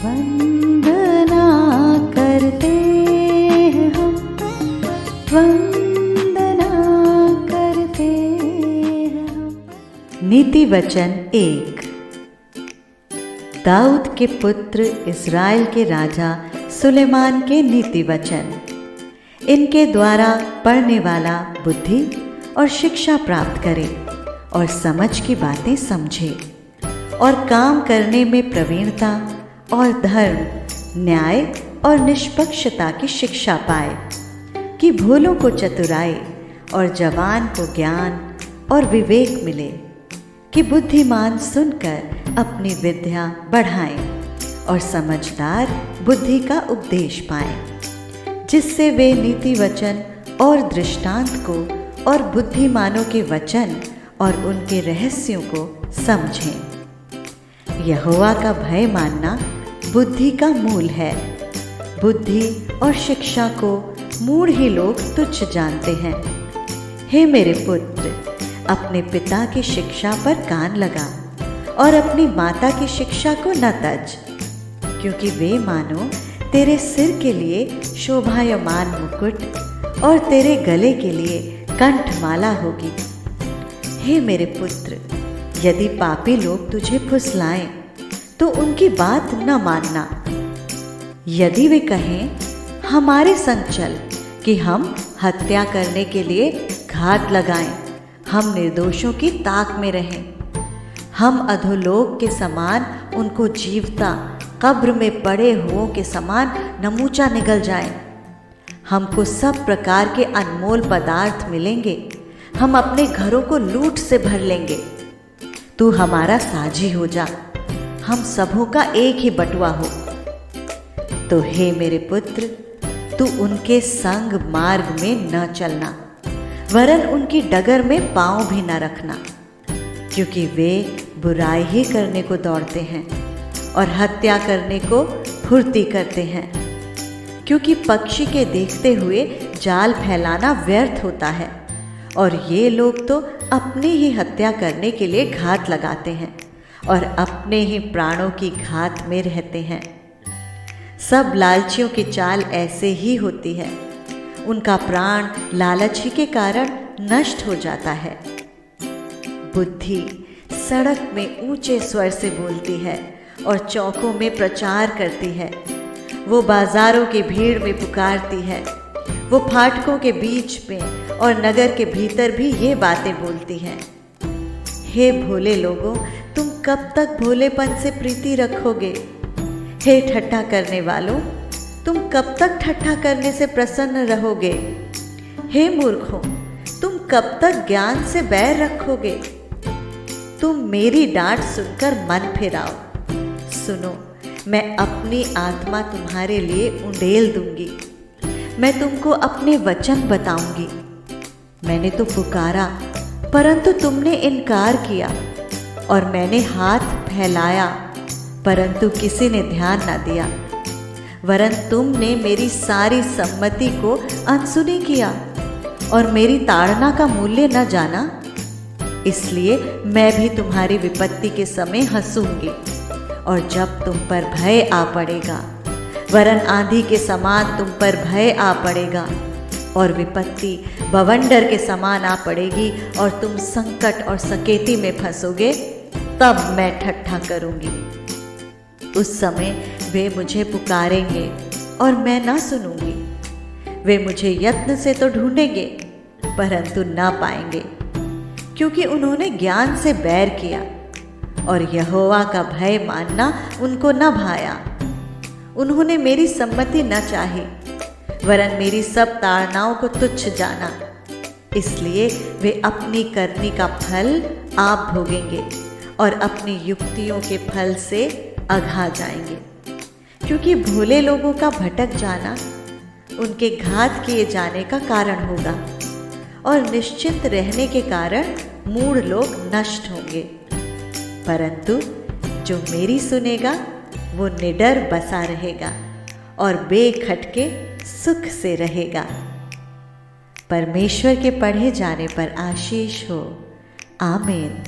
वंदना करते हैं हम, वंदना करते हैं हम। नीति वचन 1। दाऊद के पुत्र इस्राएल के राजा सुलेमान के नीति वचन। इनके द्वारा पढ़ने वाला बुद्धि और शिक्षा प्राप्त करे और समझ की बातें समझे और काम करने में प्रवीणता और धर्म, न्याय और निष्पक्षता की शिक्षा पाए, कि भोलों को चतुराई और जवान को ज्ञान और विवेक मिले, कि बुद्धिमान सुनकर अपनी विद्या बढ़ाएं और समझदार बुद्धि का उपदेश पाएं, जिससे वे नीति वचन और दृष्टांत को और बुद्धिमानों के वचन और उनके रहस्यों को समझें। यहोवा का भय मानना बुद्धि का मूल है। बुद्धि और शिक्षा को मूढ़ ही लोग तुच्छ जानते हैं। हे मेरे पुत्र, अपने पिता की शिक्षा पर कान लगा और अपनी माता की शिक्षा को न तज, क्योंकि वे मानो तेरे सिर के लिए शोभायमान मुकुट और तेरे गले के लिए कंठमाला होगी। हे मेरे पुत्र, यदि पापी लोग तुझे फुसलाएं तो उनकी बात न मानना। यदि वे कहें हमारे संग चल कि हम हत्या करने के लिए घात लगाएं, हम निर्दोषों की ताक में रहें, हम अधोलोक के समान उनको जीवता, कब्र में पड़े हुओं के समान नमूचा निगल जाएं, हमको सब प्रकार के अनमोल पदार्थ मिलेंगे, हम अपने घरों को लूट से भर लेंगे। तू हमारा साझी हो जा, हम सबों का एक ही बटुआ हो। तो हे मेरे पुत्र, तू उनके संग मार्ग में न चलना, वरन उनकी डगर में पांव भी न रखना, क्योंकि वे बुराई ही करने को दौड़ते हैं और हत्या करने को फुर्ती करते हैं। क्योंकि पक्षी के देखते हुए जाल फैलाना व्यर्थ होता है, और ये लोग तो अपनी ही हत्या करने के लिए घात लगाते हैं और अपने ही प्राणों की घात में रहते हैं। सब लालचियों की चाल ऐसे ही होती है, उनका प्राण लालच ही के कारण नष्ट हो जाता है। बुद्धि सड़क में ऊंचे स्वर से बोलती है और चौकों में प्रचार करती है। वो बाजारों की भीड़ में पुकारती है, वो फाटकों के बीच में और नगर के भीतर भी ये बातें बोलती हैं। हे भोले लोगों, तुम कब तक भोलेपन से प्रीति रखोगे? हे ठट्ठा करने वालों, तुम कब तक ठट्ठा करने से प्रसन्न रहोगे? हे मूर्खों, तुम कब तक ज्ञान से बैर रखोगे? तुम मेरी डांट सुनकर मन फिराओ। सुनो, मैं अपनी आत्मा तुम्हारे लिए उंडेल दूंगी, मैं तुमको अपने वचन बताऊंगी। मैंने तो पुकारा परंतु तुमने इनकार किया, और मैंने हाथ फैलाया परंतु किसी ने ध्यान न दिया। वरन तुमने मेरी सारी सम्मति को अनसुनी किया और मेरी ताड़ना का मूल्य न जाना। इसलिए मैं भी तुम्हारी विपत्ति के समय हंसूंगी, और जब तुम पर भय आ पड़ेगा, वरन आंधी के समान तुम पर भय आ पड़ेगा, और विपत्ति बवंडर के समान आ पड़ेगी और तुम संकट और सकेती में फंसोगे, तब मैं ठट्ठा करूंगी। उस समय वे मुझे पुकारेंगे और मैं ना सुनूंगी। वे मुझे यत्न से तो ढूंढेंगे परंतु ना पाएंगे, क्योंकि उन्होंने ज्ञान से बैर किया और यहोवा का भय मानना उनको न भाया। उन्होंने मेरी सम्मति न चाही, वरन मेरी सब ताड़नाओं को तुच्छ जाना। इसलिए वे अपनी करनी का फल आप भोगेंगे और अपनी युक्तियों के फल से अघा जाएंगे। क्योंकि भोले लोगों का भटक जाना उनके घात किए जाने का कारण होगा, और निश्चिंत रहने के कारण मूढ़ लोग नष्ट होंगे। परंतु जो मेरी सुनेगा वो निडर बसा रहेगा और बेखटके सुख से रहेगा। परमेश्वर के पढ़े जाने पर आशीष हो। आमीन।